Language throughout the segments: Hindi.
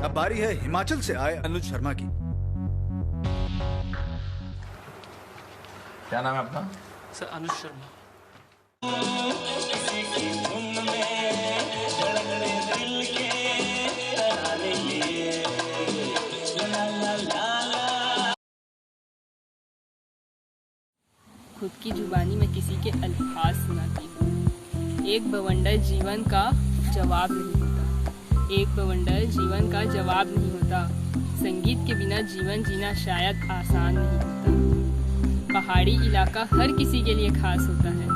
अब बारी है हिमाचल से आए अनुज शर्मा की। क्या नाम है आपका? सर अनुज शर्मा। खुद की जुबानी में किसी के अल्फाज सुनाती हूँ। एक बवंडर जीवन का जवाब नहीं होता, एक बवंडर जीवन का जवाब नहीं होता। संगीत के बिना जीवन जीना शायद आसान नहीं होता। पहाड़ी इलाका हर किसी के लिए खास होता है,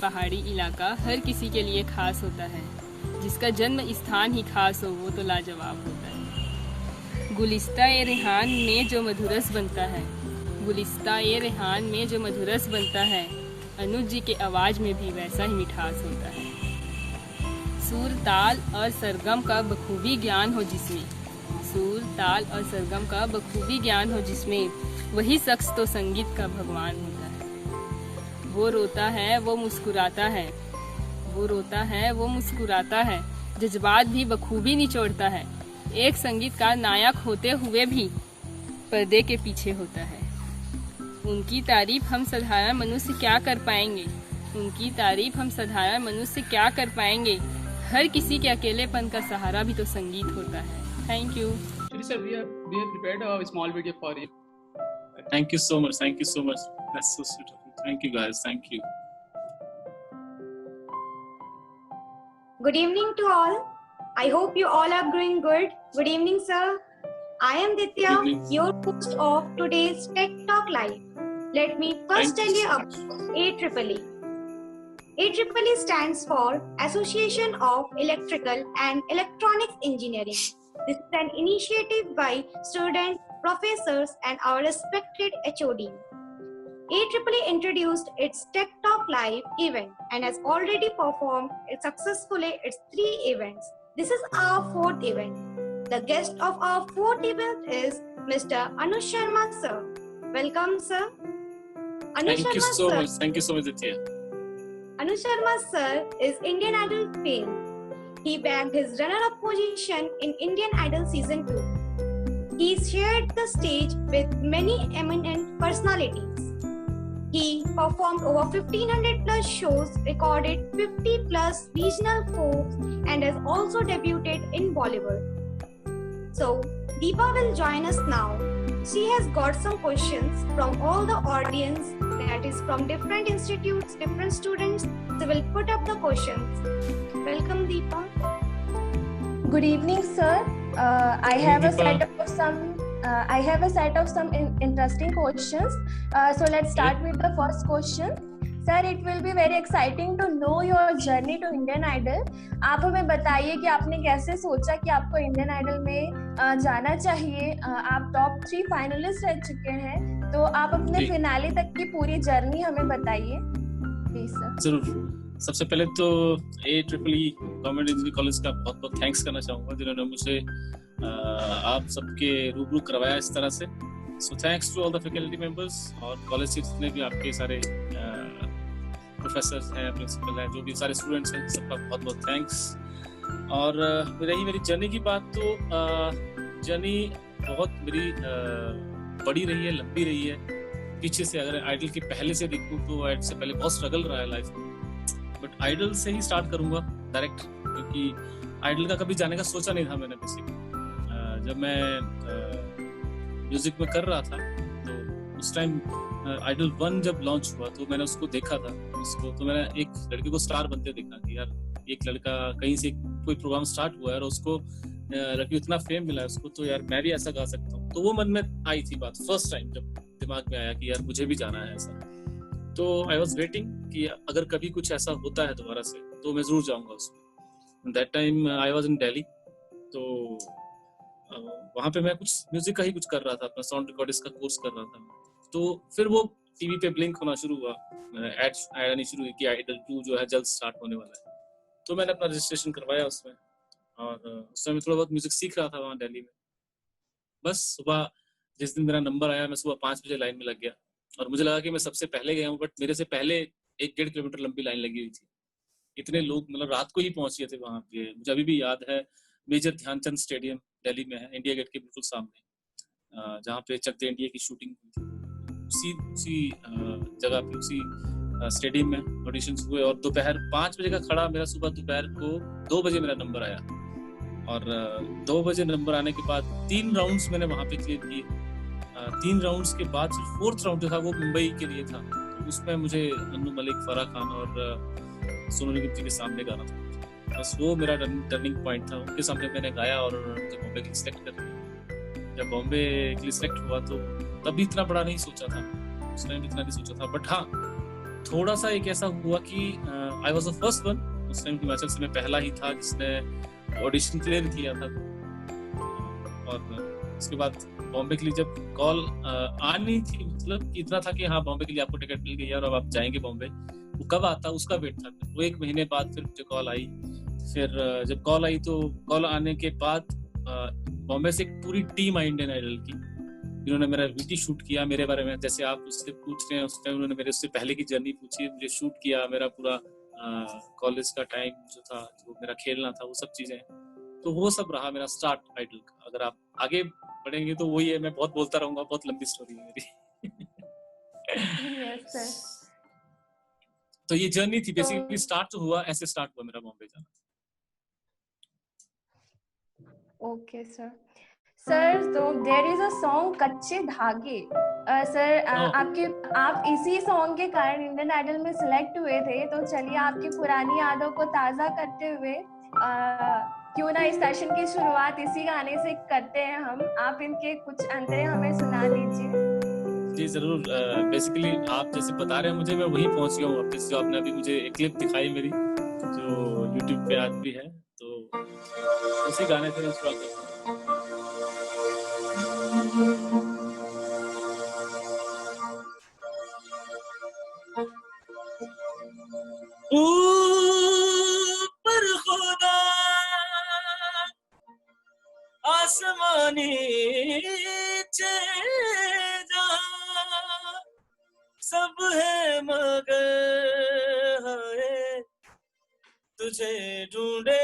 पहाड़ी इलाका हर किसी के लिए खास होता है। जिसका जन्म स्थान ही खास हो वो तो लाजवाब होता है। गुलिस्ता-ए रेहान में जो मधुरस बनता है, गुलिस्ता-ए रेहान में जो मधुरस बनता है, अनुज जी के आवाज़ में भी वैसा ही मिठास होता है। सुर ताल और सरगम का बखूबी ज्ञान हो जिसमें, सुर ताल और सरगम का बखूबी ज्ञान हो जिसमें, वही शख्स तो संगीत का भगवान होता है। वो रोता है वो मुस्कुराता है, वो रोता है वो मुस्कुराता है, जज्बात भी बखूबी निचोड़ता है। एक संगीतकार नायक होते हुए भी पर्दे के पीछे होता है। उनकी तारीफ हम साधारण मनुष्य क्या कर पाएंगे, उनकी तारीफ हम साधारण मनुष्य क्या कर पाएंगे। हर किसी के अकेलेपन का सहारा भी तो संगीत होता है। Thank you. Actually, sir, we have prepared a small video for you. Thank you so much. Thank you so much. That's so sweet of you. Thank you, guys. Thank you. Good evening to all. I hope you all are doing good. Good evening, sir. I am Ditya, Good evening. your host of today's Tech Talk Live. Let me first tell you about AEEE. AEEE stands for Association of Electrical and Electronics Engineering. This is an initiative by students, professors, and our respected HOD. AEEE introduced its Tech Talk Live event and has already performed successfully its 3 events. This is our 4th event. The guest of our 4th event is Mr. Anuj Sharma, sir. Welcome, sir. Anuj Thank you Sharma, so sir. much. Thank you so much, Ditya. Anuj Sharma, sir, is Indian Idol fame. He bagged his runner-up position in Indian Idol Season 2. He shared the stage with many eminent personalities. He performed over 1500 plus shows, recorded 50 plus regional folks, and has also debuted in Bollywood. So, Deepa will join us now. She has got some questions from all the audience, that is from different institutes, different students. They will put up the questions. Welcome, Deepa. Good evening, sir. I have a Deepa. set of some interesting questions. So let's start with the first question. Sir, it will be very exciting to know your journey to Indian Idol. आप हमें बताइए कि आपने कैसे सोचा कि आपको इंडियन आइडल में जाना चाहिए। आप टॉप 3 फाइनलिस्ट रह चुके हैं, तो आप अपने जी। फिनाले तक की पूरी जर्नी हमें बताइए प्लीज सर। जरूर। सबसे पहले तो AEEE गवर्नमेंट इंजीनियरिंग कॉलेज का बहुत बहुत थैंक्स करना चाहूँगा, जिन्होंने मुझे आप सबके रूबरू करवाया इस तरह से। So thanks to all the faculty members और कॉलेज के जितने भी आपके सारे प्रोफेसर हैं, प्रिंसिपल हैं, जो भी सारे स्टूडेंट्स हैं, सबका बहुत बहुत थैंक्स। और रही मेरी जर्नी की बात, तो जर्नी बहुत मेरी बड़ी रही है, लंबी रही है। पीछे से अगर आइडल के पहले से देखूं तो आइडल से पहले बहुत स्ट्रगल रहा है लाइफ में, बट आइडल से ही स्टार्ट करूंगा डायरेक्ट, क्योंकि आइडल का कभी जाने का सोचा नहीं था मैंने बेसिकली। जब मैं म्यूजिक में कर रहा था तो उस टाइम आइडल 1 जब लॉन्च हुआ तो मैंने उसको देखा था, तो मैंने एक लड़के को स्टार बनते देखा कि यार एक लड़का कहीं से कोई प्रोग्राम स्टार्ट हुआ है और उसको लड़की इतना फेम मिला है उसको, तो यार मैं भी ऐसा गा सकता हूँ। तो वो मन में आई थी बात फर्स्ट टाइम, जब दिमाग में आया कि यार मुझे भी जाना है ऐसा। तो आई वॉज वेटिंग कि अगर कभी कुछ ऐसा होता है दोबारा से तो मैं जरूर जाऊंगा उसमें। That time I was in Delhi, तो वहाँ पे मैं कुछ म्यूजिक का ही कुछ कर रहा था, अपना साउंड रिकॉर्डिस्ट का कोर्स कर रहा था। तो फिर वो टीवी पे ब्लिंक होना शुरू हुआ, एड आनी शुरू हुई कि आइडल 2 जो है जल्द स्टार्ट होने वाला है। तो मैंने अपना रजिस्ट्रेशन करवाया उसमें, और उस समय थोड़ा बहुत म्यूजिक सीख रहा था वहाँ दिल्ली में। बस सुबह जिस दिन मेरा नंबर आया, मैं सुबह 5 बजे लाइन में लग गया और मुझे लगा कि मैं सबसे पहले गया हूँ, बट मेरे से पहले 1-1.5 किलोमीटर लंबी लाइन लगी हुई थी। इतने लोग मतलब रात को ही पहुंच गए थे वहाँ पे। मुझे अभी भी याद है मेजर ध्यानचंद स्टेडियम दिल्ली में है, इंडिया गेट के बिल्कुल सामने, जहाँ पे चक दे इंडिया की शूटिंग हुई थी। उसी जगह पे, उसी स्टेडियम में ऑडिशंस हुए और दोपहर 5 बजे का खड़ा मेरा सुबह दोपहर को 2 बजे मेरा नंबर आया और 2 बजे नंबर आने के बाद 3 राउंड्स मैंने वहाँ पे क्लियर किए। 3 राउंड्स के बाद फिर 4th राउंड जो था वो मुंबई के लिए था, तो उसमें मुझे अन्नू मलिक, फराह खान और सोनू निगम जी के सामने गाना था। बस वो मेरा टर्निंग पॉइंट था, उनके सामने मैंने गाया और उन्होंने मुझे बॉम्बे के लिए सिलेक्ट कर लिया। जब बॉम्बे के लिए सिलेक्ट हुआ तो तभी इतना बड़ा नहीं सोचा था, उस टाइम इतना नहीं सोचा था, बट हाँ थोड़ा सा एक ऐसा हुआ कि I was the first one. उस टाइम हिमाचल से मैं पहला ही था जिसने ऑडिशन क्लियर किया था। और उसके बाद बॉम्बे के लिए जब कॉल आनी थी, मतलब इतना था कि हाँ बॉम्बे के लिए आपको टिकट मिल गई है और अब आप जाएंगे बॉम्बे, वो कब आता उसका वेट था। वो 1 महीने बाद फिर मुझे कॉल आई। फिर जब कॉल आई तो कॉल आने के बाद बॉम्बे से एक पूरी टीम आई इंडियन आइडल की, जिन्होंने मेरा वीटी शूट किया मेरे बारे में, जैसे आप उससे पूछ रहे हैं उस टाइम उन्होंने मेरे उससे पहले की जर्नी पूछी, मुझे शूट किया, मेरा पूरा कॉलेज का टाइम जो था, जो मेरा खेलना था, वो सब चीजें, तो वो सब रहा मेरा स्टार्ट आइडल का। अगर आप आगे बढ़ेंगे तो वही है, मैं बहुत बोलता रहूंगा, बहुत लंबी स्टोरी है मेरी। Yes, sir. तो ये जर्नी थी बेसिकली, स्टार्ट जो हुआ ऐसे स्टार्ट हुआ मेरा बॉम्बे जाना। Okay, sir. सर, तो देयर इज अ सॉन्ग कच्चे धागे। सर, आप इसी सॉन्ग के कारण इंडियन आइडल में सिलेक्ट हुए थे, तो चलिए आपकी पुरानी यादों को ताज़ा करते हुए क्यों ना इस सेशन की शुरुआत इसी गाने से करते हैं हम। आप इनके कुछ अंतरे हमें सुना दीजिए। जी जरूर। बेसिकली आप जैसे बता रहे हैं मुझे, मैं वहीं पहुंच गया हूँ। जो आपने अभी मुझे एक क्लिप दिखाई मेरी, जो YouTube पे आज भी है, तो उसी गाने से शुरुआत करते हैं। ऊपर खुदा आसमानी नीचे जहां सब है मगर है तुझे ढूंढे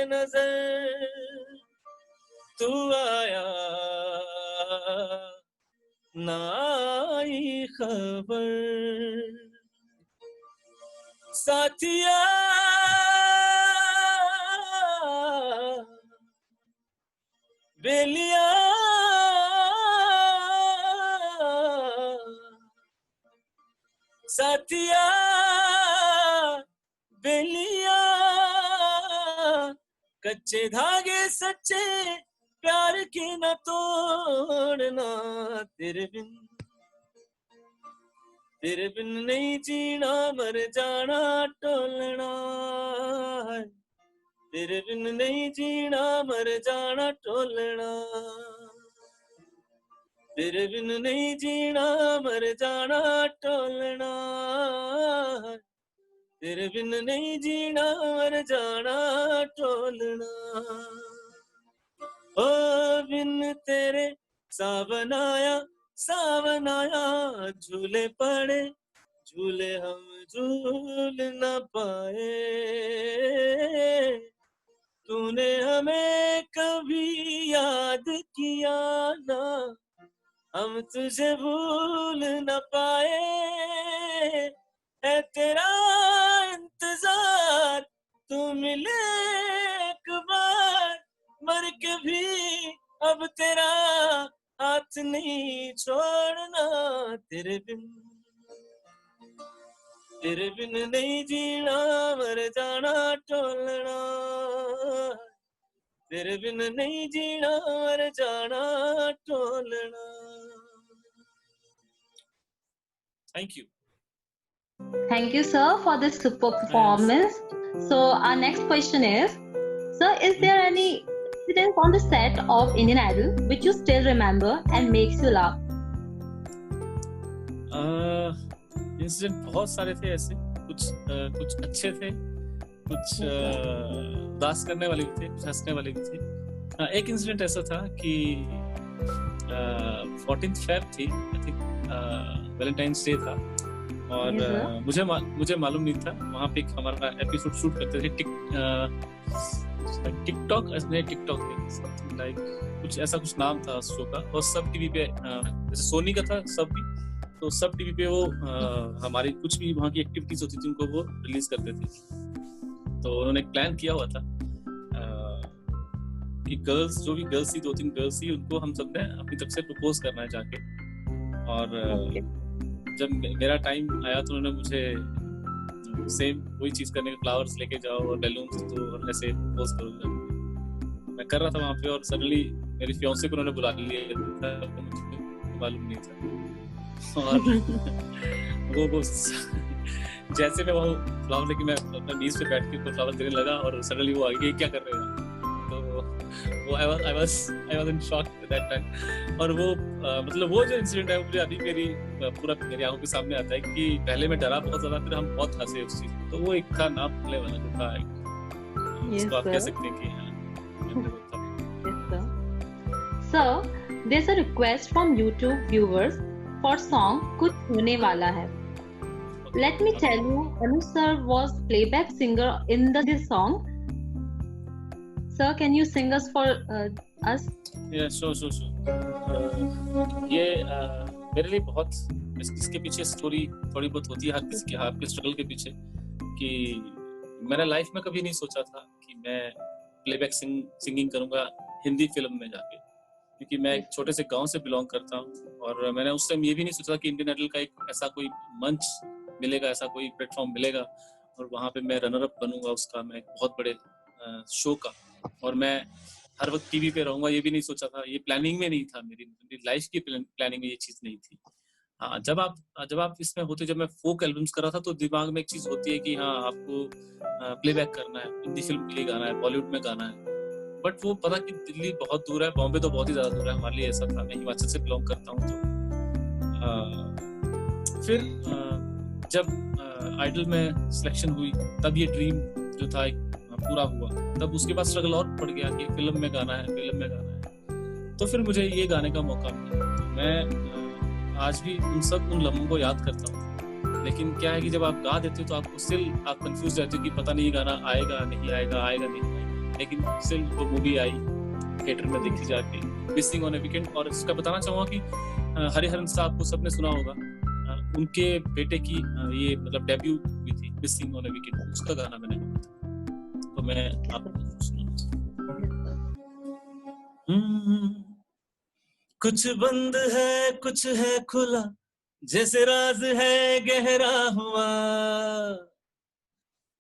नजर, तू आया ना आई खबर, साथिया बेलिया साथिया बेलिया, कच्चे धागे सच्चे प्यार के न तोड़ना, तेरे बिन नहीं जीना मर जाना टोलना है, तेरे बिन नहीं जीना मर जाना टोलना, तेरे बिन नहीं जीना मर जाना टोलना, तेरे बिन नहीं जीना मर जाना टोलना। ओ बिन तेरे सावन आया झूले पड़े झूले हम झूल न पाए, तूने हमें कभी याद किया ना, हम तुझे भूल न पाए, है तेरा इंतजार तू मिले एक बार, मर के भी अब तेरा हाथ नहीं छोड़ना, तेरे बिन नहीं जीना मर जाना टोलना, तेरे बिन नहीं जीना मर जाना टोलना। Thank you. Thank you, sir, for this super performance. So our next question is, sir, is there any incident on the set of Indian Idol which you still remember and makes you laugh? Incident बहुत सारे थे ऐसे, कुछ अच्छे थे, कुछ उदास करने वाले भी थे, कुछ हंसने वाले भी थे। एक इंसिडेंट ऐसा था कि 14th Feb थी, आई थिंक वैलेंटाइंस डे था, और मुझे मालूम नहीं था, वहाँ पे हमारा एपिसोड शूट करते थे टिकटॉक नहीं, something like कुछ ऐसा कुछ नाम था उस शो का, और सब टीवी पे जैसे सोनी का था सब भी, तो सब टीवी पे वो हमारी कुछ भी वहाँ की एक्टिविटीज होती थी उनको वो रिलीज करते थे। तो उन्होंने एक प्लान किया हुआ था कि गर्ल्स, जो भी गर्ल्स थी, 2-3 गर्ल्स थी, उनको हम सब ने अपनी तरफ से प्रपोज करना है जाके। और जब मेरा टाइम आया तो उन्होंने मुझे सेम वही चीज करने के, फ्लावर्स लेके जाओ और बैलून्स दो और ऐसे प्रपोज करो। मैं कर रहा था वहाँ पे और सडनली मेरी फियांसे को उन्होंने बुला लिया था, मुझे मालूम नहीं था। और वो जैसे मैं वो फ्लावर लेके मैं अपने नीज पे बैठ के फ्लावर देने लगा और सडनली वो आ गई, क्या कर रहे हो? तो वो I was in shock at that time। और वो मतलब वो जो इंसिडेंट है मुझे अभी मेरी आंखों के सामने आता है कि पहले मैं डरा बहुत ज्यादा, फिर हम बहुत हंसे उस चीज में। तो वो एक था ना भूलने वाला जो था, इसको आप कह सकते हैं कि Sir, there's a request from YouTube viewers for song कुछ होने वाला है। Let me tell you, Anuj sir was playback singer in this song. Sir, can you sing us for us? Yeah, sure. ये मेरे लिए बहुत, इसके पीछे स्टोरी थोड़ी बहुत होती है हर किसी के, आपके स्ट्रगल के पीछे, कि मैंने लाइफ में कभी नहीं सोचा था कि मैं प्लेबैक सिंगिंग करूंगा हिंदी फिल्म में जाके, क्योंकि मैं एक छोटे से गांव से बिलोंग करता हूँ। और मैंने उस टाइम ये भी नहीं सोचा कि इंडियन आइडल का एक ऐसा कोई मंच मिलेगा, ऐसा कोई प्लेटफॉर्म मिलेगा और वहाँ पे मैं रनर अप बनूंगा उसका, मैं एक बहुत बड़े शो का, और मैं हर वक्त टीवी पे रहूंगा, ये भी नहीं सोचा था। ये प्लानिंग में नहीं था, मेरी लाइफ की प्लानिंग में ये चीज नहीं थी। हाँ, जब आप इसमें होते, जब मैं फोक एल्बम्स कर रहा था तो दिमाग में एक चीज होती है कि हाँ आपको प्लेबैक करना है, हिंदी फिल्म के लिए गाना है, बॉलीवुड में गाना है। बट वो पता कि दिल्ली बहुत दूर है, बॉम्बे तो बहुत ही ज्यादा दूर है हमारे लिए, ऐसा था। मैं हिमाचल से बिलोंग करता हूँ। तो फिर जब आइडल में सिलेक्शन हुई तब ये ड्रीम जो था पूरा हुआ। तब उसके बाद स्ट्रगल और बढ़ गया कि फिल्म में गाना है। तो फिर मुझे ये गाने का मौका मिला। तो मैं आज भी उन लम्हों को याद करता हूँ। लेकिन क्या है कि जब आप गा देते हो तो आपको स्टिल आप कंफ्यूज रहते हो कि पता नहीं गाना आएगा नहीं आएगा। लेकिन स्टिल वो मूवी आई, थिएटर में देखी जाके, मिसिंग ऑन ए वीकेंड। और इसका बताना चाहूँगा कि हरिहरन साहब को सबने सुना होगा, उनके बेटे की ये मतलब डेब्यू हुई थी मिसिंग ऑन ए वीकेंड, उसका गाना मैंने गाया था। तो मैं आपको सुनाना कुछ बंद है कुछ है खुला, जैसे राज है गहरा हुआ।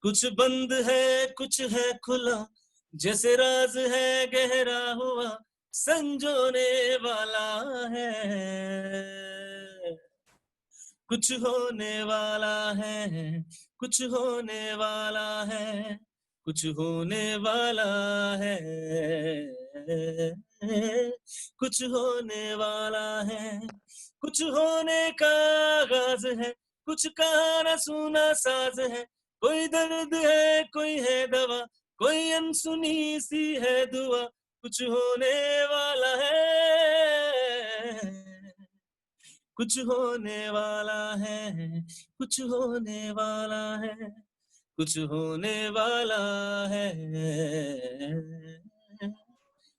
कुछ बंद है कुछ है खुला, जैसे राज है गहरा हुआ। संजोने वाला है, कुछ होने वाला है, कुछ होने वाला है, कुछ होने वाला है, कुछ होने वाला है। कुछ होने का आगाज है, कुछ कहाना सुना साज है। कोई दर्द है कोई है दवा, कोई अनसुनी सी है दुआ। कुछ होने वाला है, कुछ होने वाला है, कुछ होने वाला है, कुछ होने वाला है,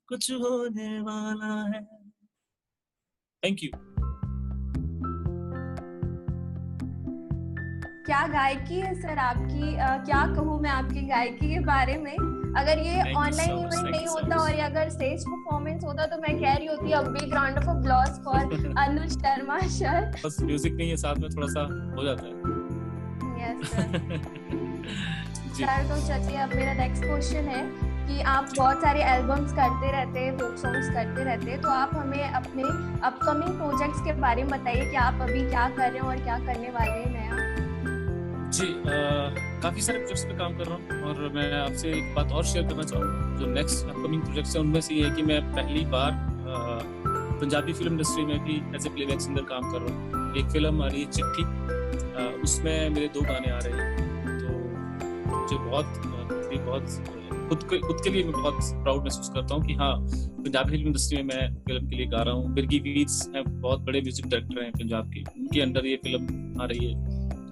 कुछ होने वाला है। Thank you. क्या गायकी है सर आपकी, क्या कहूँ मैं आपकी गायकी के बारे में। अगर ये ऑनलाइन इवेंट नहीं होता और ये अगर स्टेज परफॉर्मेंस होता तो मैं कह रही होती अब big round of applause for Anuj Sharma sir. बस म्यूजिक नहीं है, साथ में थोड़ा सा हो जाता है। Yes sir. तो चलिए अब मेरा नेक्स्ट क्वेश्चन है कि आप बहुत सारे एल्बम्स करते रहते हैं, फोक सॉन्ग्स करते रहते हैं, तो आप हमें अपने अपकमिंग प्रोजेक्ट्स के बारे में बताइए कि आप अभी क्या कर रहे हैं और क्या करने वाले हैं नया। जी काफ़ी सारे प्रोजेक्ट्स पे काम कर रहा हूँ और मैं आपसे एक बात और शेयर करना चाहूँगा। जो नेक्स्ट अपकमिंग प्रोजेक्ट्स हैं उनमें से ये है कि मैं पहली बार पंजाबी फिल्म इंडस्ट्री में भी एज ए प्लेबैक सिंगर काम कर रहा हूँ। एक फिल्म आ रही है चिट्ठी, उसमें मेरे 2 गाने आ रहे हैं। तो मुझे बहुत खुद के लिए मैं बहुत प्राउड महसूस करता हूँ कि हाँ पंजाबी फिल्म इंडस्ट्री में मैं फिल्म के लिए गा रहा हूँ। बिरगी वीट्स हैं, बहुत बड़े म्यूजिक डायरेक्टर हैं पंजाब के, उनके अंडर ये फिल्म आ रही है।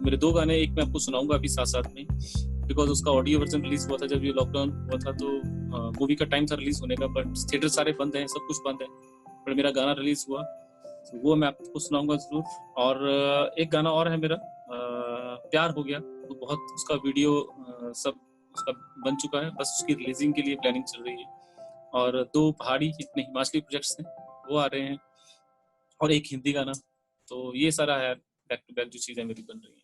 मेरे 2 गाने, एक मैं आपको सुनाऊंगा अभी साथ में, बिकॉज उसका ऑडियो वर्जन रिलीज हुआ था जब ये लॉकडाउन हुआ था, तो मूवी का टाइम था रिलीज होने का, बट थिएटर सारे बंद हैं, सब कुछ बंद है, पर मेरा गाना रिलीज हुआ, तो वो मैं आपको सुनाऊंगा जरूर। और एक गाना और है मेरा, प्यार हो गया, तो बहुत उसका वीडियो सब उसका बन चुका है, बस उसकी रिलीजिंग के लिए प्लानिंग चल रही है। और 2 पहाड़ी जितने हिमाचली प्रोजेक्ट्स हैं वो आ रहे हैं, और एक हिंदी गाना, तो ये सारा है बैक टू बैक जो चीजें मेरी बन रही हैं।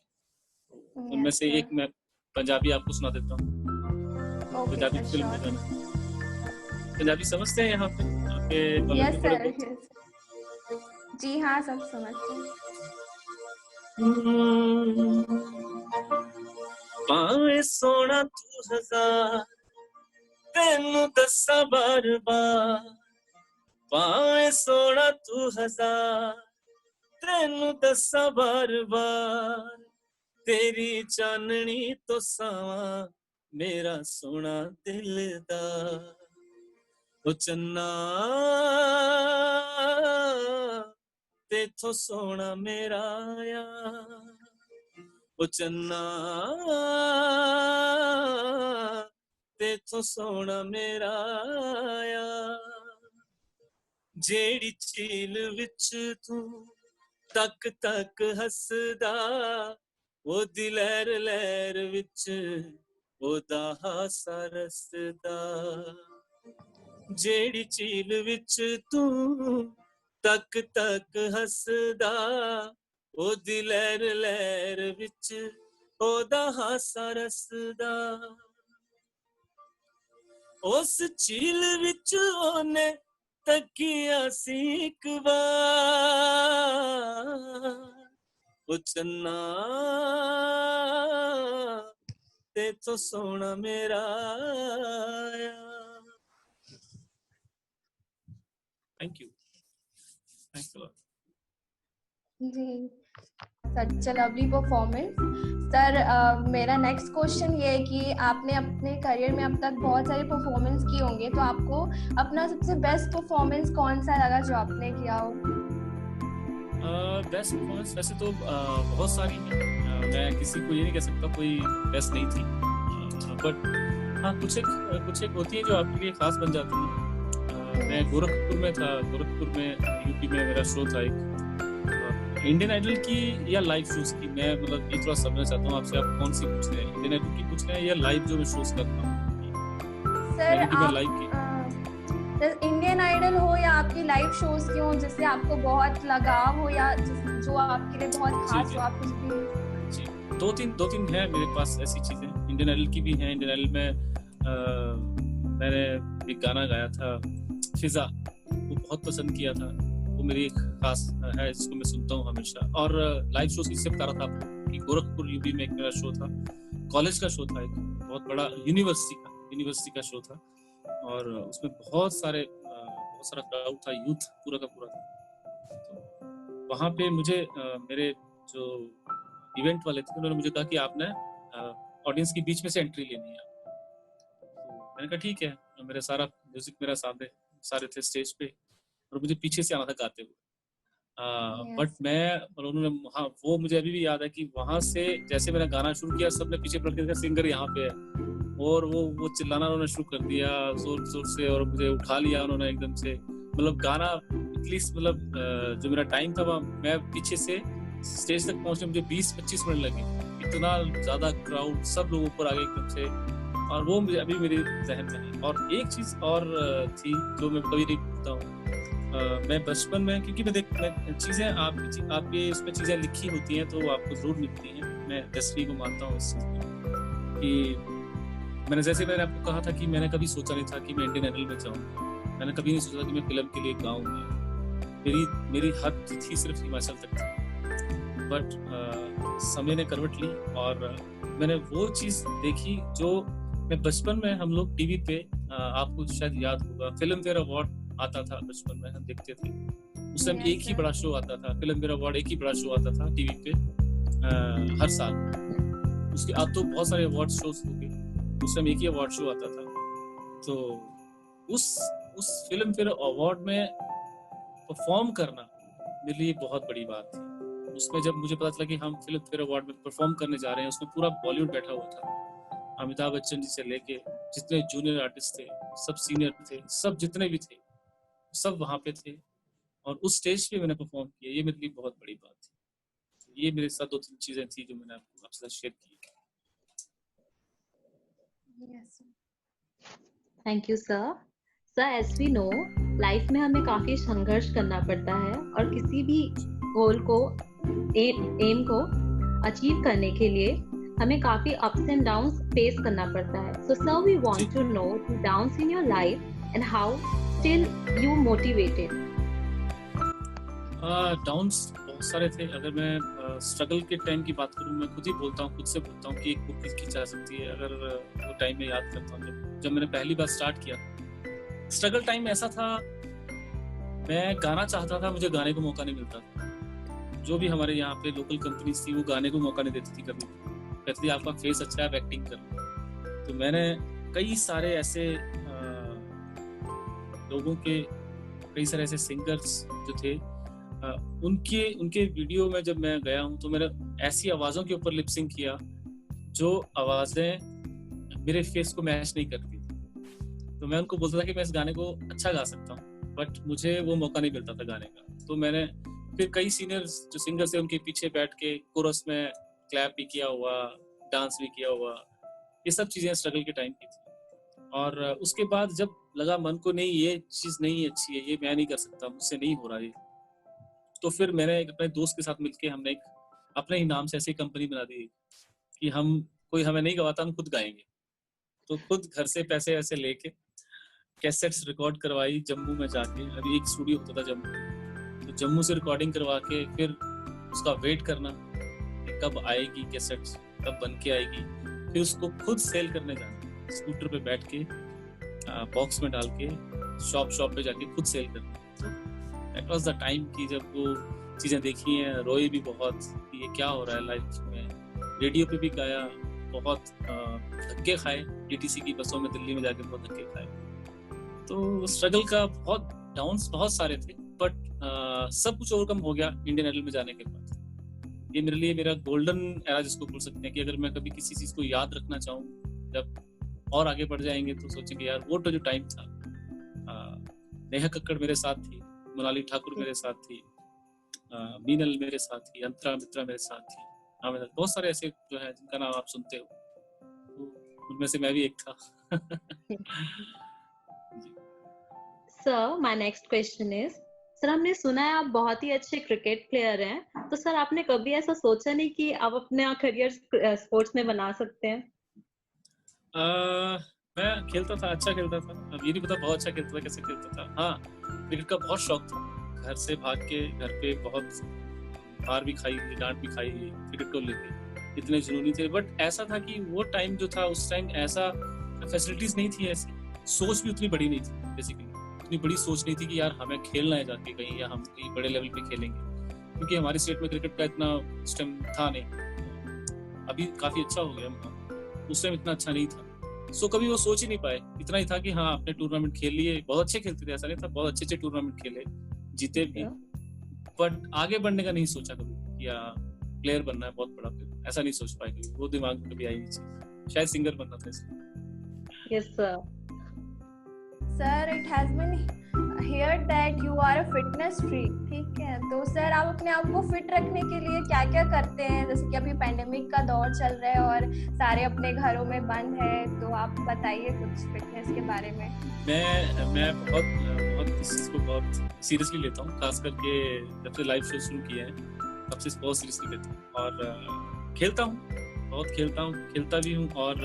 उनमें से एक मैं पंजाबी आपको सुना देता हूँ। पंजाबी फिल्म में गाना, पंजाबी समझते हैं यहाँ पे? यस सर, जी हाँ, सब समझते हैं। पावे सोना तू हजार, तेनू दसा बार बार, पावे सोना तू हजार, तेनू दसा बार बार, तेरी चाननी तो सावा मेरा सोना दिलदार, ओ चन्ना तेथों सोना मेरा यार, ओ चन्ना तेथों सोना मेरा यार, जेड़ी झील विच तू तक तक हसदा, ओ दी लहर लहर विच ओदा हासा रसदा, जेड़ी झील विच तू तक तक हसदा, ओ दी लहर लहर विच ओदा हासा रसदा, उस झील विच ओने तकिया सी इक बार, ओ चन्ना तेथों सोना मेरा यार। Thank you, thanks a lot जी, such a lovely performance. Sir, मेरा नेक्स्ट क्वेश्चन ये है कि आपने अपने करियर में अब तक बहुत सारे परफॉर्मेंस किए होंगे, तो आपको अपना सबसे बेस्ट परफॉर्मेंस कौन सा लगा जो आपने किया हो? बेस्ट परफॉर्मेंस वैसे तो बहुत सारी हैं, मैं किसी को ये नहीं कह सकता कोई बेस्ट नहीं थी, बट हाँ कुछ एक होती है जो आपके लिए खास बन जाती है। मैं गोरखपुर में था, गोरखपुर में यूपी में मेरा शो था एक, इंडियन आइडल की या लाइव शोज की, मैं मतलब ये थोड़ा समझना चाहता हूँ आपसे, आप कौन सी पूछ रहे हैं, इंडियन आइडल की पूछ रहे हैं या लाइव जो मैं शोज करता हूँ? सर, आप लाइव की इंडियन आइडल हो या आपकी लाइव शोज की हो जिससे आपको बहुत लगाव हो या जो आपके लिए बहुत खास हो, आप कुछ भी? जी, दो तीन है मेरे पास ऐसी चीजें, इंडियन आइडल की भी हैं। इंडियन आइडल में मैंने एक गाना गाया था फिजा, वो बहुत पसंद किया था, वो मेरी एक खास है जिसको मैं सुनता हूँ हमेशा। और लाइव शो की बता रहा था आपको कि गोरखपुर यूपी में एक मेरा शो था, कॉलेज का शो था, एक बहुत बड़ा यूनिवर्सिटी का शो था, और उसमें बहुत सारा क्राउड था, यूथ पूरा का पूरा था। तो वहाँ पे मुझे मेरे जो इवेंट वाले थे उन्होंने मुझे कहा कि आपने ऑडियंस के बीच में से एंट्री लेनी है। तो मैंने कहा ठीक है, मेरा सारा म्यूजिक मेरा सामने सारे थे स्टेज पे, और मुझे पीछे से आना था गाते हुए। बट मैं और उन्होंने, हाँ वो मुझे अभी भी याद है कि वहां से जैसे मैंने गाना शुरू किया, सबने पीछे पड़ के सिंगर यहाँ पे है, और वो चिल्लाना उन्होंने शुरू कर दिया जोर जोर से, और मुझे उठा लिया उन्होंने एकदम से। मतलब गाना एटलीस्ट मतलब जो मेरा टाइम था, मैं पीछे से स्टेज तक पहुंचने मुझे 20-25 मिनट लगे, इतना ज्यादा क्राउड, सब लोग ऊपर आ गए एकदम से, और वो मुझे अभी मेरे जहन में है। और एक चीज और थी जो मैं कभी नहीं भूलता हूँ, मैं बचपन में, क्योंकि मैं चीजें आपके इसमें चीजें लिखी होती हैं तो वो आपको जरूर मिलती हैं, मैं डेस्टिनी को मानता हूँ इस चीज में, कि मैंने आपको कहा था कि मैंने कभी सोचा नहीं था कि मैं इंडियन आइडल में जाऊंगा, मैंने कभी नहीं सोचा कि मैं फिल्म के लिए गाऊंगा, मेरी हद थी सिर्फ हिमाचल तक थी। बट समय ने करवट ली, और मैंने वो चीज देखी जो मैं बचपन में, हम लोग टीवी पे, आपको शायद याद होगा, फिल्म फेयर अवार्ड आता था बचपन में, हम देखते थे उस टाइम, एक ही बड़ा शो आता था, फिल्म फेयर अवार्ड एक ही बड़ा शो आता था टीवी पे हर साल। उसके अब तो बहुत सारे अवार्ड शोज हो गए, उस टाइम एक ही अवार्ड शो आता था। तो उस फिल्म फेयर अवार्ड में परफॉर्म करना मेरे लिए बहुत बड़ी बात थी। उसमें जब मुझे पता चला कि हम फिल्म फेयर अवार्ड में परफॉर्म करने जा रहे हैं, उसमें पूरा बॉलीवुड बैठा हुआ था, अमिताभ बच्चन जी से लेके जितने जूनियर आर्टिस्ट थे, सब सीनियर थे, सब जितने भी थे, सब वहाँ पे थे और उस स्टेज पे मैंने परफॉर्म किया। ये मेरे लिए बहुत बड़ी बात थी। ये मेरे साथ 2-3 चीजें थी जो मैंने आपके साथ शेयर की। Thank you sir. Sir, as we know, life में हमें काफी संघर्ष करना पड़ता है और किसी भी गोल को, एम को अचीव करने के लिए हमें काफी अप्स एंड डाउन्स फेस करना पड़ता है। So sir, we want to know the downs in your life and how still you motivated. Downs बहुत सारे थे। अगर मैं स्ट्रगल के टाइम की बात करूं, मैं खुद ही बोलता हूं, खुद से बोलता हूं कि एक बुक लिखी जा सकती है। अगर वो टाइम में याद करता हूं जब मैंने पहली बार स्टार्ट किया, स्ट्रगल टाइम ऐसा था, मैं गाना चाहता था, मुझे गाने को मौका नहीं मिलता था। जो भी हमारे यहाँ पे लोकल कंपनीज थी वो गाने को मौका नहीं देती थी। कभी कहती थी आपका फेस अच्छा है, आप एक्टिंग कर। तो मैंने कई सारे ऐसे लोगों के, कई सारे ऐसे सिंगर्स जो थे, उनके वीडियो में जब मैं गया हूँ तो मैंने ऐसी आवाज़ों के ऊपर लिपसिंग किया जो आवाज़ें मेरे फेस को मैच नहीं करती। तो मैं उनको बोलता था कि मैं इस गाने को अच्छा गा सकता हूँ, बट मुझे वो मौका नहीं मिलता था गाने का। तो मैंने फिर कई सीनियर्स जो सिंगर्स थे उनके पीछे बैठ के कोरस में क्लैप भी किया हुआ, डांस भी किया हुआ। ये सब चीज़ें स्ट्रगल के टाइम की थी। और उसके बाद जब लगा मन को नहीं, ये चीज़ नहीं अच्छी है, ये मैं नहीं कर सकता, मुझसे नहीं हो रहा ये, तो फिर मैंने एक अपने दोस्त के साथ मिलके हमने एक अपने ही नाम से ऐसी कंपनी बना दी कि हम, कोई हमें नहीं गवाता, हम खुद गाएंगे। तो खुद घर से पैसे ऐसे लेके कैसेट्स रिकॉर्ड करवाई जम्मू में जाके। अभी एक स्टूडियो होता था जम्मू, तो जम्मू से रिकॉर्डिंग करवा के फिर उसका वेट करना कि कब आएगी कैसेट्स, कब बन के आएगी, फिर उसको खुद सेल करने जाना, स्कूटर पे बैठ के बॉक्स में डाल के शॉप पे जाके खुद सेल करना। दैट वाज द टाइम की जब वो चीज़ें देखी हैं, रोए भी बहुत कि ये क्या हो रहा है लाइफ में। रेडियो पे भी गाया, बहुत धक्के खाए, डीटीसी की बसों में दिल्ली में जाके बहुत धक्के खाए। तो स्ट्रगल का बहुत डाउन्स बहुत सारे थे, बट सब कुछ ओवरकम हो गया इंडियन आइडल में जाने के बाद। ये मेरे लिए मेरा गोल्डन एरा जिसको बोल सकते हैं कि अगर मैं कभी किसी चीज़ को याद रखना चाहूँ, जब और आगे बढ़ जाएंगे तो सोचेंगे यार वो तो जो टाइम था। नेहा कक्कड़ मेरे साथ थी, मोनाली ठाकुर मेरे साथ थी, मीनल मेरे साथ थी, अंतरा मित्रा मेरे साथ थी, बहुत सारे ऐसे जो है जिनका नाम आप सुनते हो, तो उनमें से मैं भी एक था। Sir, my next question is, sir हमने सुना है आप बहुत ही अच्छे क्रिकेट प्लेयर हैं, तो सर आपने कभी ऐसा सोचा नहीं कि आप अपना करियर स्पोर्ट्स में बना सकते हैं? मैं खेलता था, अच्छा खेलता था। अब ये नहीं पता बहुत अच्छा खेलता था, कैसे खेलता था। हाँ, क्रिकेट का बहुत शौक था। घर से भाग के घर पे बहुत मार भी खाई, डांट भी खाई क्रिकेट को लेके, इतने जुनूनी थे। बट ऐसा था कि वो टाइम जो था, उस टाइम ऐसा फैसिलिटीज नहीं थी, ऐसी सोच भी उतनी बड़ी नहीं थी। बेसिकली इतनी बड़ी सोच नहीं थी कि यार हमें खेलना है जाके कहीं, या हम कहीं बड़े लेवल पे खेलेंगे, क्योंकि हमारे स्टेट में क्रिकेट का इतना उस टाइम था नहीं। अभी काफी अच्छा हो गया, उस टाइम इतना अच्छा नहीं था। सो कभी वो सोच ही नहीं पाए। इतना ही था कि हाँ, अपने टूर्नामेंट खेल लिए, बहुत अच्छे खेलते थे, ऐसा नहीं था, बहुत अच्छे टूर्नामेंट खेले, जीते भी, बट आगे बढ़ने का नहीं सोचा कभी कि प्लेयर बनना है बहुत बड़ा प्लेयर, ऐसा नहीं सोच पाए कभी, वो दिमाग में कभी आई नहीं चीज। शायद सिंगर बनना था इसलिए। Yes sir. Sir, it has been heard that you are a fitness freak, ठीक है, तो सर आप अपने आप को फिट रखने के लिए क्या क्या करते हैं? जैसे कि अभी पेंडेमिक का दौर चल रहा है और सारे अपने घरों में बंद है, तो आप बताइए कुछ फिटनेस के बारे में। मैं बहुत इस चीज़ को बहुत सीरियसली लेता हूँ, खास करके जब से लाइव शो शुरू किया है तब से बहुत सीरियसली लेता हूँ। और खेलता हूँ, बहुत खेलता हूँ, खेलता भी हूँ। और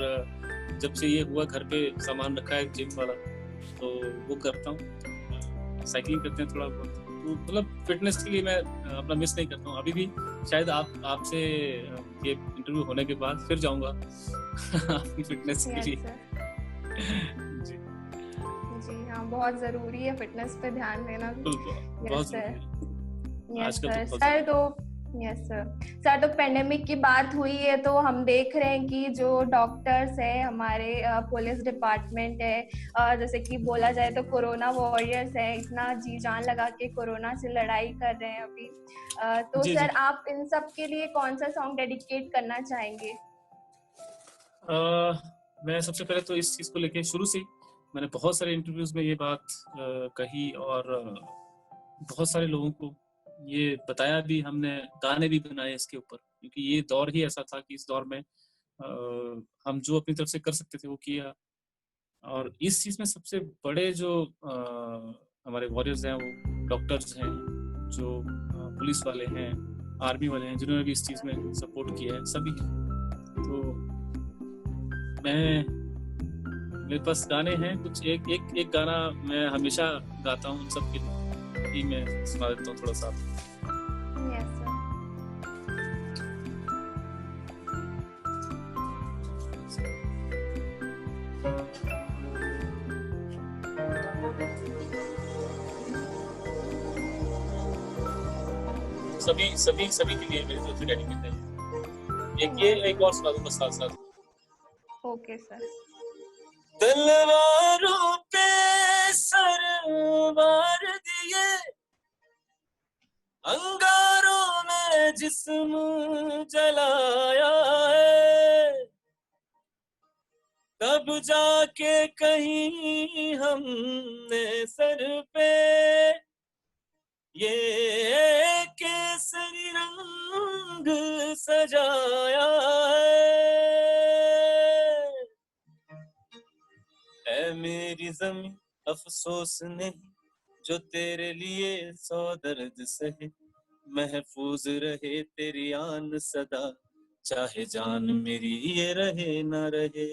जब से ये हुआ, घर पे सामान रखा है जिम वाला, तो वो करता हूँ। साइकिलिंग करते हैं थोड़ा बहुत, तो मतलब फिटनेस के लिए मैं अपना मिस नहीं करता हूँ। अभी भी शायद आपसे ये इंटरव्यू होने के बाद फिर जाऊंगा आपकी फिटनेस के लिए। जी जी हाँ, बहुत जरूरी है फिटनेस पे ध्यान देना। बहुत जरूरी है सर। तो यस सर, तो पेंडेमिक की बात हुई है, तो हम देख रहे हैं कि जो डॉक्टर्स है, हमारे पुलिस डिपार्टमेंट है, जैसे कि बोला जाए तो कोरोना वॉरियर्स है, इतना जी जान लगा के कोरोना से लड़ाई कर रहे हैं अभी। तो जी, सर जी। आप इन सब के लिए कौन सा सॉन्ग डेडिकेट करना चाहेंगे? मैं सबसे पहले तो इस चीज़ को लेके शुरू से मैंने बहुत सारे इंटरव्यूज में ये बात कही और बहुत सारे लोगों को ये बताया भी, हमने गाने भी बनाए इसके ऊपर, क्योंकि ये दौर ही ऐसा था कि इस दौर में हम जो अपनी तरफ से कर सकते थे वो किया। और इस चीज़ में सबसे बड़े जो हमारे वॉरियर्स हैं वो डॉक्टर्स हैं, जो पुलिस वाले हैं, आर्मी वाले हैं, जिन्होंने भी इस चीज़ में सपोर्ट किया है, सभी हैं। तो मेरे पास गाने हैं कुछ, एक गाना मैं हमेशा गाता हूँ उन सब के लिए, मैं सुना देता हूँ थोड़ा सा। Yes, sir. सभी के लिए मेरी तरफ से डेडिकेट है। एक और सुना दूंगा साथ साथ। Okay, sir. तलवारों पे सरवार दिए, अंगारों में जिस्म जलाया है, तब जाके कहीं हमने सर पे ये केसरी रंग सजाया है मेरी ज़मीं अफसोस नहीं जो तेरे लिए सौ दर्द सहे, महफूज रहे तेरी आन सदा, चाहे जान मेरी ये रहे न रहे।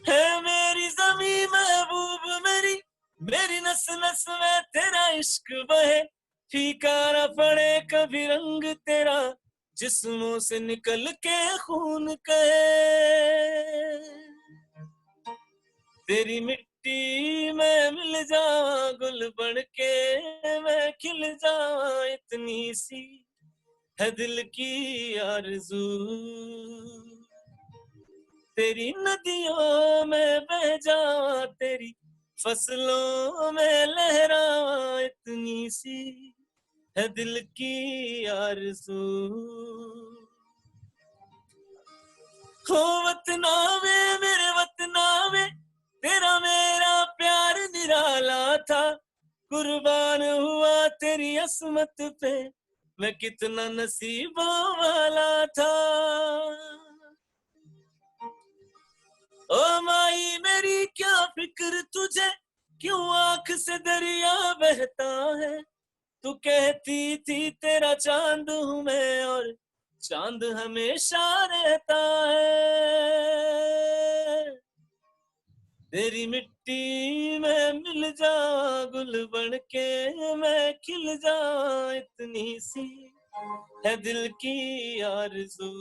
है मेरी ज़मीं महबूब मेरी नस नस में तेरा इश्क बहे, फीका न पड़े कभी रंग तेरा, जिस्मों से निकल के खून कहे। तेरी मिट्टी में मिल जावा गुल बन के मैं खिल जावा, इतनी सी है दिल की आरज़ू, तेरी नदियों में बह जावा, तेरी फसलों में लहरावा, इतनी सी है दिल की आरज़ू। हो वतना में मेरे वतना में तेरा मेरा प्यार निराला था, कुर्बान हुआ तेरी असमत पे मैं कितना नसीबों वाला था। ओ माई मेरी क्या फिक्र तुझे, क्यों आंख से दरिया बहता है, तू कहती थी तेरा चांद हूँ मैं और चांद हमेशा रहता है। तेरी मिट्टी में मिल जा गुल बन के मैं खिल जा, इतनी सी है दिल की आरज़ू।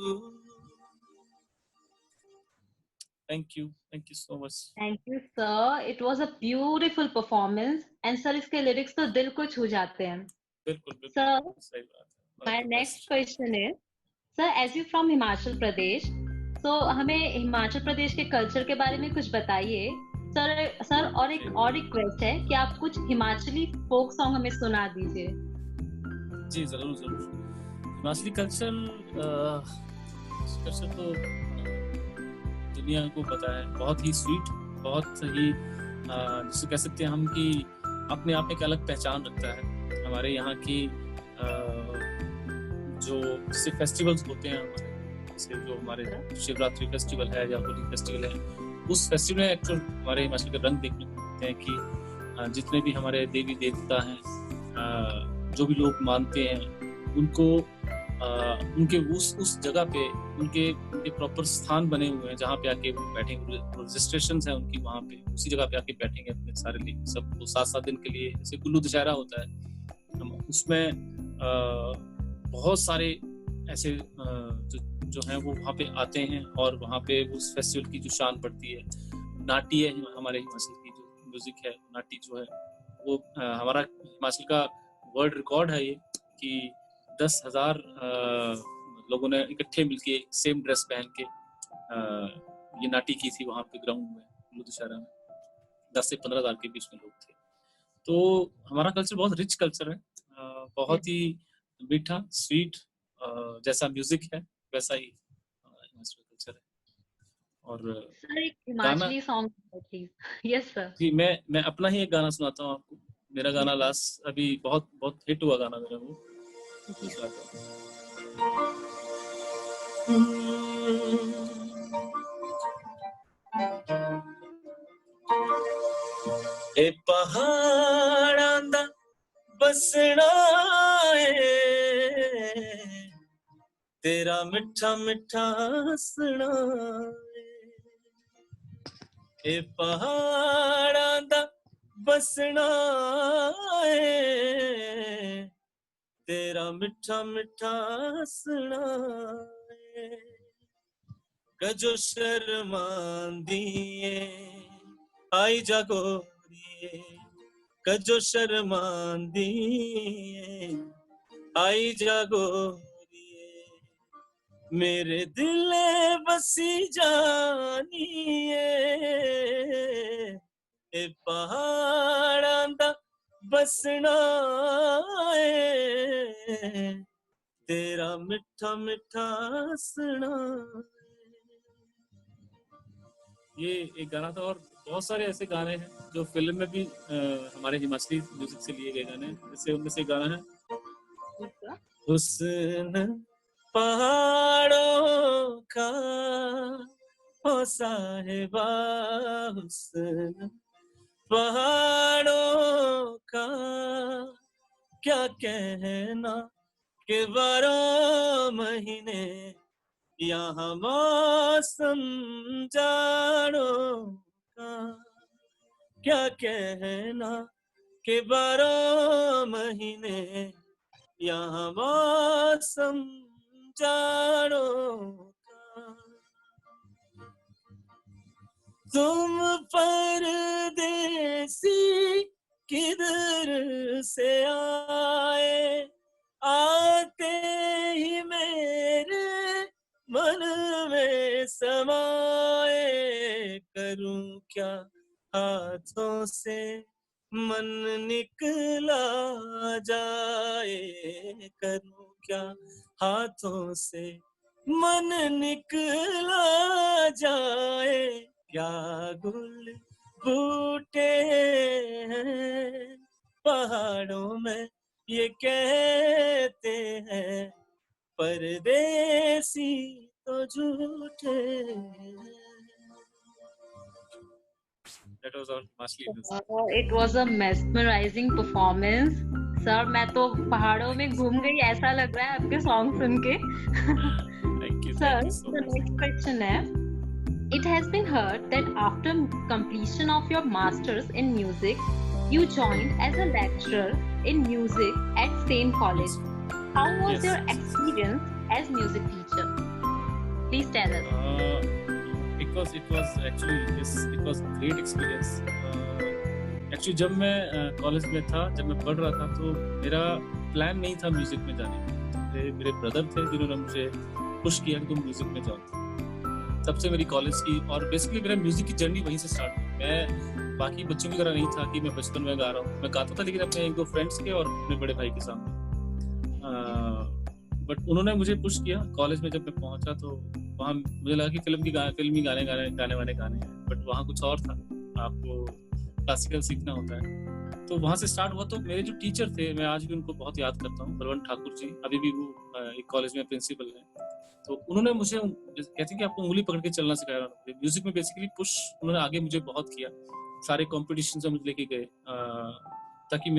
Thank you so much. Thank you, sir. It was a beautiful performance. And sir, इसके lyrics तो दिल को छू जाते हैं. बिल्कुल Sir, सही बात है। my next question is, sir, as you from Himachal Pradesh, so हमें हिमाचल प्रदेश के कल्चर के बारे में कुछ बताइए. सर और एक और रिक्वेस्ट है कि आप कुछ हिमाचली फोक सॉन्ग हमें सुना दीजिए. जी जरूर। हिमाचली कल्चर तो दुनिया को पता है, बहुत ही स्वीट, बहुत ही जिसे कह सकते हैं हम कि अपने आप में एक अलग पहचान रखता है। हमारे यहाँ की जो जैसे फेस्टिवल्स होते हैं हमारे, जैसे जो हमारे शिवरात्रि फेस्टिवल है या होली फेस्टिवल है, उस फेस्टिवल में एक्चुअल हमारे हिमाचल के रंग देखने को मिलते हैं कि जितने भी हमारे देवी देवता हैं, जो भी लोग मानते हैं, उनको उनके उस जगह पे उनके प्रॉपर स्थान बने हुए हैं जहाँ पे आके वो बैठेंगे, रजिस्ट्रेशंस हैं उनकी, वहाँ पे उसी जगह पे आके बैठेंगे अपने सारे लिए सब 7 दिन के लिए। जैसे कुल्लू दशहरा होता है, हम उसमें बहुत सारे ऐसे जो हैं वो वहाँ पे आते हैं और वहाँ पे उस फेस्टिवल की जो शान बढ़ती है। नाटी है हमारे हिमाचल की जो म्यूजिक है, नाटी जो है वो हमारा हिमाचल का वर्ल्ड रिकॉर्ड है ये कि 10,000 लोगों ने इकट्ठे मिलके सेम ड्रेस पहन के ये नाटी की थी वहाँ पे ग्राउंड में कुल्लू दशहरा में। 10 से 15,000 के बीच में लोग थे। तो हमारा कल्चर बहुत रिच कल्चर है, बहुत ही मीठा स्वीट, जैसा म्यूजिक है वैसा ही हिमाचल कल्चर और सर एक Himachali song please. Yes sir. जी मैं अपना ही एक गाना सुनाता हूँ आपको. मेरा गाना लास्ट अभी बहुत बहुत हिट हुआ गाना मेरा वो. ए पहाड़ां दा बसना है तेरा मिठा मिठा हसना ए पहाड़ां दा बसना है तेरा मिठा मिठा हसना है कजो शर्मांदी आई जा गोरिए कजो शर्मांदी आई जा गोरिए मेरे दिले बसी जानिए ए पहाड़ां दा बसना है तेरा मिठा मिठा हसना. ये एक गाना था और बहुत सारे ऐसे गाने हैं जो फिल्म में भी हमारे हिमाचली म्यूजिक से लिए गए गाने. जैसे उनमें से गाना है हुस्न पहाड़ों का हो साहिबा हुस्न पहाड़ों का क्या कहना के 12 महीने यहाँ मौसम जाड़ों का क्या कहना के 12 महीने यहाँ मौसम जाड़ों का तुम परदेसी किधर से आए आते ही मेरे मन में समाए करूं क्या हाथों से मन निकला जाए करूं क्या हाथों से मन निकला जाए क्या गुल बूटे हैं पहाड़ों में ये कहते हैं परदेसी तो झूठे. That was all Masli music. It was a mesmerizing performance. Sir मैं तो पहाड़ों में घूम गई ऐसा लग रहा है आपके सॉन्ग सुन के. Thank you. Sir, Thank you so the much. next question है. It has been heard that after completion of your masters in music, you joined as a lecturer in music at same college. How was Yes. your experience as music teacher? Please tell us. It was actually it was a great experience. Actually जब मैं कॉलेज में था जब मैं पढ़ रहा था तो मेरा प्लान नहीं था म्यूजिक में जाने का. मेरे ब्रदर थे जिन्होंने मुझे पुश किया कि तुम म्यूजिक में जाओ. तब से मेरी कॉलेज की और बेसिकली मेरा म्यूजिक की जर्नी वहीं से स्टार्ट हुई. मैं बाकी बच्चों की तरह नहीं था कि मैं बचपन में गा रहा हूँ. मैं गाता था लेकिन अपने 1-2 फ्रेंड्स के और अपने बड़े भाई के सामने. बट उन्होंने मुझे पुश किया. कॉलेज में जब मैं पहुंचा तो वहाँ मुझे लगा कि फिल्मी गाने वाले गाने हैं. बट वहाँ कुछ और था. आपको क्लासिकल सीखना होता है. तो वहाँ से स्टार्ट हुआ. तो मेरे जो टीचर थे मैं आज भी उनको बहुत याद करता हूँ. बलवंत ठाकुर जी अभी भी वो एक कॉलेज में प्रिंसिपल हैं. तो उन्होंने मुझे कहते हैं कि आपको उंगली पकड़ के चलना सिखाया. म्यूजिक में बेसिकली पुश उन्होंने आगे मुझे बहुत किया. सारे कॉम्पिटिशन में मुझे लेके गए ताकि